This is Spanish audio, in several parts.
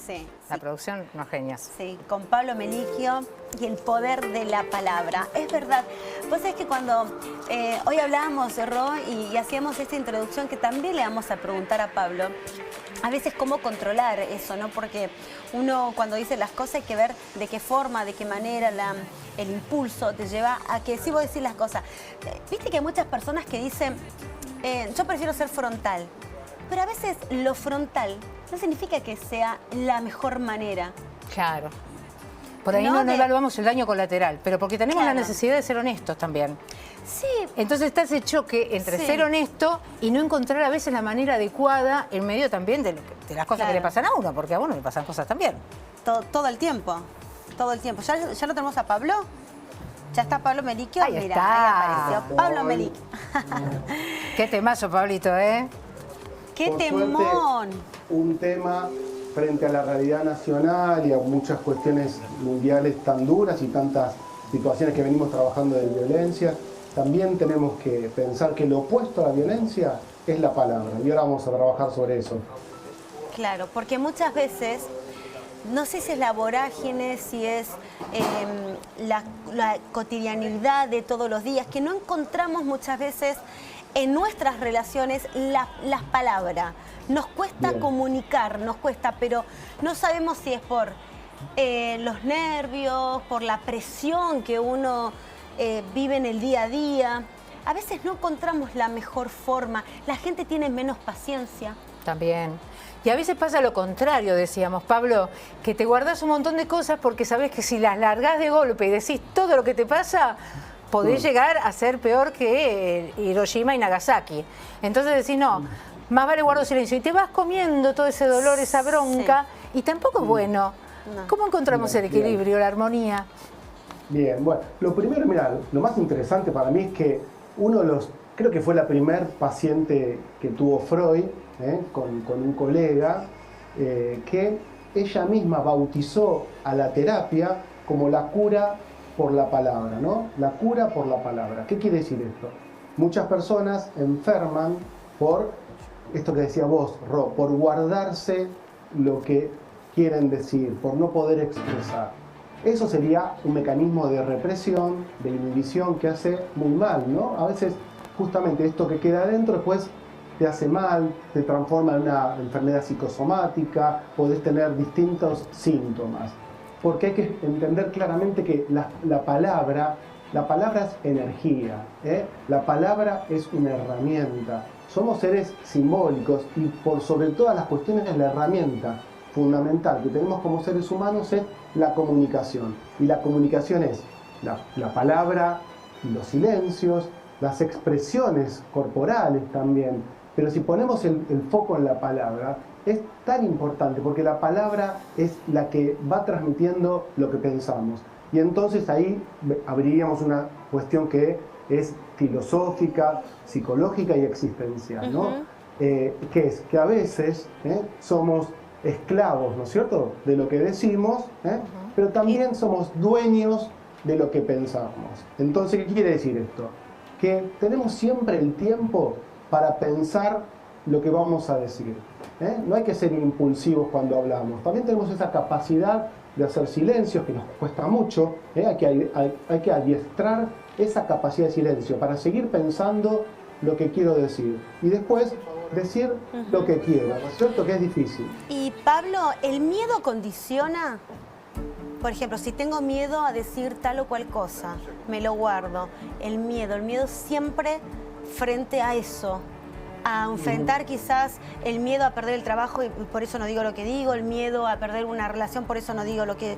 Sí. La producción, unos genios. Sí, con Pablo Melicchio y el poder de la palabra. Es verdad. Vos sabés que cuando hoy hablábamos de Ro y hacíamos esta introducción que también le vamos a preguntar a Pablo, a veces cómo controlar eso, ¿no? Porque uno cuando dice las cosas hay que ver de qué forma, de qué manera el impulso te lleva a que si vos decís las cosas. Viste que hay muchas personas que dicen, yo prefiero ser frontal, pero a veces lo frontal no significa que sea la mejor manera. Claro. Por ahí no evaluamos el daño colateral, pero porque tenemos la necesidad de ser honestos también. Sí. Entonces está ese choque entre ser honesto y no encontrar a veces la manera adecuada en medio también de las cosas que le pasan a uno, porque a uno le pasan cosas también. Todo el tiempo, todo el tiempo. ¿Ya lo tenemos a Pablo? ¿Ya está Pablo Melicchio? Ahí Mira, está. ahí apareció Pablo Melicchio. Qué temazo, Pablito, ¿eh? ¡Qué Por temón! suerte, un tema frente a la realidad nacional y a muchas cuestiones mundiales tan duras y tantas situaciones que venimos trabajando de violencia, también tenemos que pensar que lo opuesto a la violencia es la palabra. Y ahora vamos a trabajar sobre eso. Claro, porque muchas veces, no sé si es la vorágine, si es la cotidianidad de todos los días, que no encontramos muchas veces en nuestras relaciones las palabras. Nos cuesta comunicar, nos cuesta, pero no sabemos si es por los nervios, por la presión que uno vive en el día a día. A veces no encontramos la mejor forma, la gente tiene menos paciencia. También. Y a veces pasa lo contrario, decíamos, Pablo, que te guardás un montón de cosas porque sabés que si las largás de golpe y decís todo lo que te pasa, podés llegar a ser peor que Hiroshima y Nagasaki. Entonces decís, no, más vale guardo silencio. Y te vas comiendo todo ese dolor, esa bronca, y tampoco es bueno. No. ¿Cómo encontramos el equilibrio, la armonía? Bien, bueno, lo primero, mira, lo más interesante para mí es que uno de los, creo que fue la primer paciente que tuvo Freud, con un colega, que ella misma bautizó a la terapia como la cura por la palabra, ¿no? La cura por la palabra. ¿Qué quiere decir esto? Muchas personas enferman por esto que decía vos, Ro, por guardarse lo que quieren decir, por no poder expresar. Eso sería un mecanismo de represión, de inhibición que hace muy mal, ¿no? A veces justamente esto que queda adentro después te hace mal, te transforma en una enfermedad psicosomática, podés tener distintos síntomas. Porque hay que entender claramente que la palabra es energía, la palabra es una herramienta. Somos seres simbólicos y por sobre todas las cuestiones la herramienta fundamental que tenemos como seres humanos es la comunicación. Y la comunicación es la palabra, los silencios, las expresiones corporales también. Pero si ponemos el foco en la palabra, es tan importante porque la palabra es la que va transmitiendo lo que pensamos. Y entonces ahí abriríamos una cuestión que es filosófica, psicológica y existencial, ¿no? Que es que a veces somos esclavos, ¿no es cierto?, de lo que decimos, pero también somos dueños de lo que pensamos. Entonces, ¿qué quiere decir esto? Que tenemos siempre el tiempo para pensar lo que vamos a decir. No hay que ser impulsivos cuando hablamos. También tenemos esa capacidad de hacer silencios, que nos cuesta mucho. Hay que adiestrar esa capacidad de silencio para seguir pensando lo que quiero decir. Y después decir lo que quiero, ¿no es cierto? Que es difícil. Y Pablo, ¿el miedo condiciona? Por ejemplo, si tengo miedo a decir tal o cual cosa, me lo guardo. El miedo siempre frente a eso, a enfrentar quizás el miedo a perder el trabajo y por eso no digo lo que digo, el miedo a perder una relación, por eso no digo lo que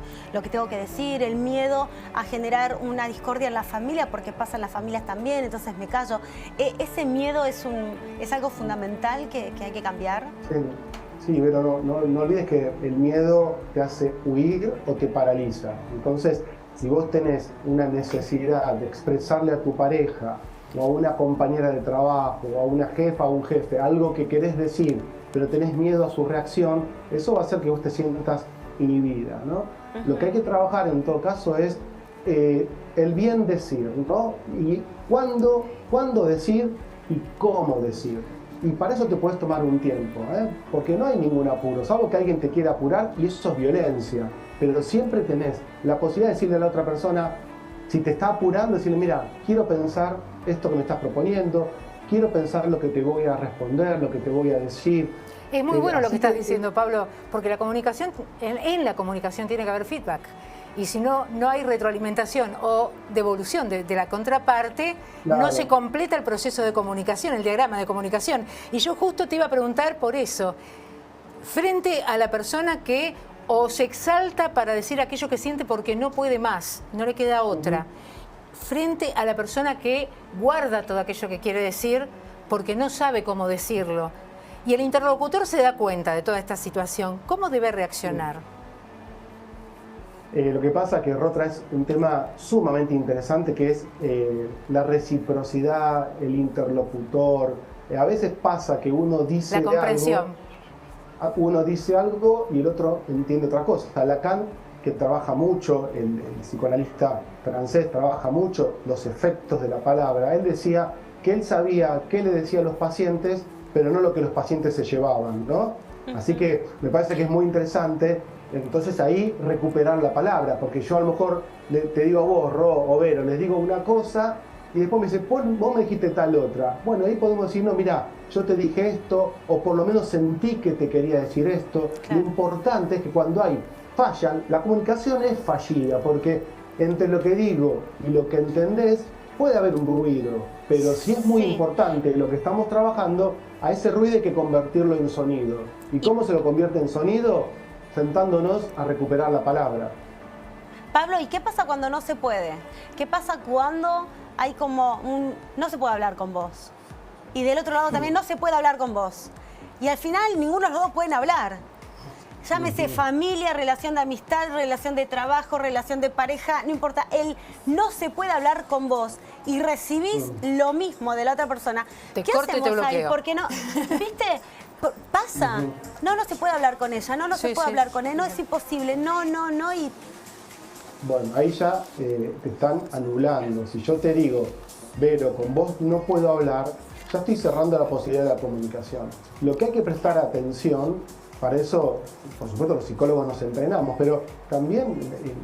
tengo que decir, el miedo a generar una discordia en la familia, porque pasa en las familias también, entonces me callo. ¿Ese miedo es algo fundamental que hay que cambiar? Sí, pero no olvides que el miedo te hace huir o te paraliza. Entonces, si vos tenés una necesidad de expresarle a tu pareja o a una compañera de trabajo, o a una jefa o un jefe, algo que querés decir, pero tenés miedo a su reacción, eso va a hacer que vos te sientas inhibida, ¿no? Lo que hay que trabajar en todo caso es el bien decir, ¿no? Y cuándo decir y cómo decir. Y para eso te puedes tomar un tiempo, porque no hay ningún apuro, salvo que alguien te quiera apurar y eso es violencia. Pero siempre tenés la posibilidad de decirle a la otra persona, si te está apurando, decirle, mira, quiero pensar esto que me estás proponiendo, quiero pensar lo que te voy a responder, lo que te voy a decir. Es muy bueno lo que estás diciendo, Pablo, porque la comunicación, en la comunicación tiene que haber feedback. Y si no, no hay retroalimentación o devolución de la contraparte, claro, no se completa el proceso de comunicación, el diagrama de comunicación. Y yo justo te iba a preguntar por eso, frente a la persona que o se exalta para decir aquello que siente porque no puede más, no le queda otra, frente a la persona que guarda todo aquello que quiere decir porque no sabe cómo decirlo, y el interlocutor se da cuenta de toda esta situación, ¿cómo debe reaccionar? Lo que pasa es que Ro trae un tema sumamente interesante que es la reciprocidad, el interlocutor. A veces pasa que uno dice la comprensión. Uno dice algo y el otro entiende otra cosa. Lacan, que trabaja mucho, el psicoanalista francés trabaja mucho los efectos de la palabra. Él decía que él sabía qué le decía a los pacientes, pero no lo que los pacientes se llevaban, ¿no? Así que me parece que es muy interesante. Entonces ahí recuperar la palabra, porque yo a lo mejor te digo a vos, Ro o Vero, les digo una cosa y después me dice, vos me dijiste tal otra. Bueno, ahí podemos decir, no, mira, yo te dije esto, o por lo menos sentí que te quería decir esto. Claro. Lo importante es que cuando hay fallan, la comunicación es fallida, porque entre lo que digo y lo que entendés puede haber un ruido, pero si es muy importante lo que estamos trabajando, a ese ruido hay que convertirlo en sonido. ¿Y cómo se lo convierte en sonido? Sentándonos a recuperar la palabra. Pablo, ¿y qué pasa cuando no se puede? ¿Qué pasa cuando hay como no se puede hablar con vos? Y del otro lado también no se puede hablar con vos. Y al final ninguno de los dos pueden hablar. Llámese familia, relación de amistad, relación de trabajo, relación de pareja, no importa. Él no se puede hablar con vos y recibís lo mismo de la otra persona. ¿Qué hacemos ahí? Porque no, ¿viste? Pasa. No se puede hablar con ella, no se puede hablar con él, no es imposible, no, y... Bueno, ahí ya te están anulando. Si yo te digo, Vero, con vos no puedo hablar, ya estoy cerrando la posibilidad de la comunicación. Lo que hay que prestar atención, para eso, por supuesto, los psicólogos nos entrenamos, pero también,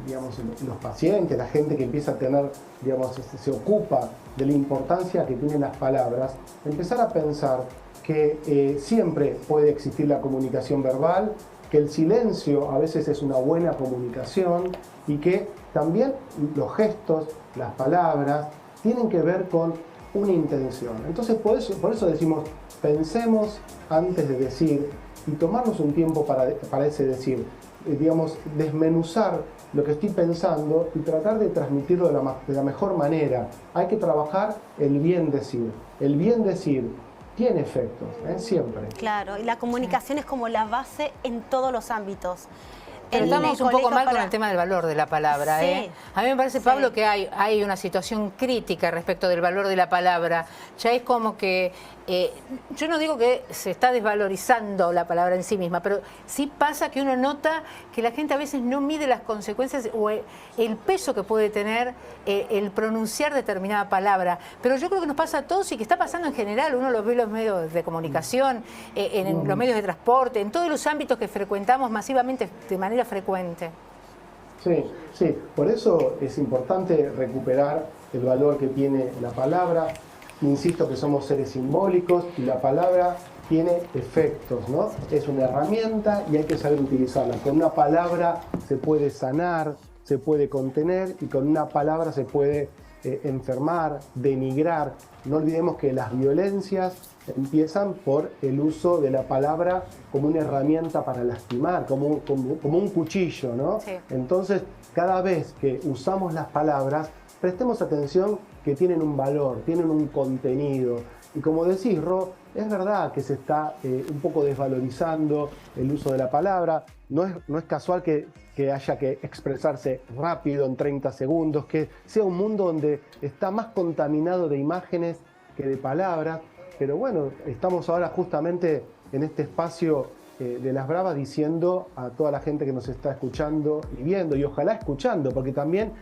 digamos, los pacientes, la gente que empieza a tener, digamos, se ocupa de la importancia que tienen las palabras, empezar a pensar que siempre puede existir la comunicación verbal, que el silencio a veces es una buena comunicación y que también los gestos, las palabras, tienen que ver con una intención. Entonces por eso decimos, pensemos antes de decir y tomarnos un tiempo para ese decir, digamos, desmenuzar lo que estoy pensando y tratar de transmitirlo de la mejor manera. Hay que trabajar el bien decir. El bien decir tiene efectos, siempre. Claro, y la comunicación es como la base en todos los ámbitos. Pero estamos un poco mal con el tema del valor de la palabra. Sí. A mí me parece, Pablo, que hay una situación crítica respecto del valor de la palabra. Ya es como que, yo no digo que se está desvalorizando la palabra en sí misma, pero sí pasa que uno nota que la gente a veces no mide las consecuencias o el peso que puede tener el pronunciar determinada palabra. Pero yo creo que nos pasa a todos y que está pasando en general. Uno lo ve en los medios de comunicación, en los medios de transporte, en todos los ámbitos que frecuentamos masivamente de manera frecuente. Sí, por eso es importante recuperar el valor que tiene la palabra. Insisto que somos seres simbólicos y la palabra tiene efectos, ¿no? Es una herramienta y hay que saber utilizarla. Con una palabra se puede sanar, se puede contener y con una palabra se puede enfermar, denigrar. No olvidemos que las violencias empiezan por el uso de la palabra como una herramienta para lastimar, como un cuchillo, ¿no? Sí. Entonces, cada vez que usamos las palabras, prestemos atención que tienen un valor, tienen un contenido. Y como decís, Ro, es verdad que se está un poco desvalorizando el uso de la palabra. No es casual que haya que expresarse rápido en 30 segundos, que sea un mundo donde está más contaminado de imágenes que de palabras. Pero bueno, estamos ahora justamente en este espacio de Las Bravas diciendo a toda la gente que nos está escuchando y viendo, y ojalá escuchando, porque también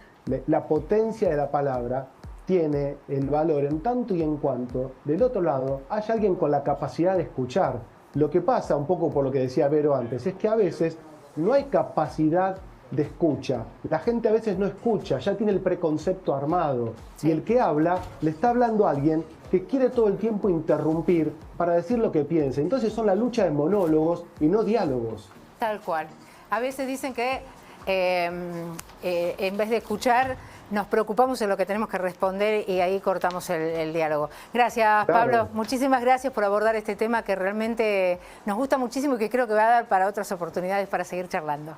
la potencia de la palabra tiene el valor en tanto y en cuanto del otro lado haya alguien con la capacidad de escuchar. Lo que pasa, un poco por lo que decía Vero antes, es que a veces no hay capacidad de escucha. La gente a veces no escucha, ya tiene el preconcepto armado. Sí. Y el que habla, le está hablando a alguien que quiere todo el tiempo interrumpir para decir lo que piensa. Entonces son la lucha de monólogos y no diálogos. Tal cual. A veces dicen que en vez de escuchar, nos preocupamos en lo que tenemos que responder y ahí cortamos el diálogo. Gracias, claro. Pablo. Muchísimas gracias por abordar este tema que realmente nos gusta muchísimo y que creo que va a dar para otras oportunidades para seguir charlando.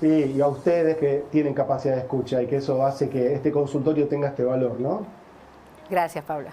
Sí, y a ustedes que tienen capacidad de escucha y que eso hace que este consultorio tenga este valor, ¿no? Gracias, Pablo.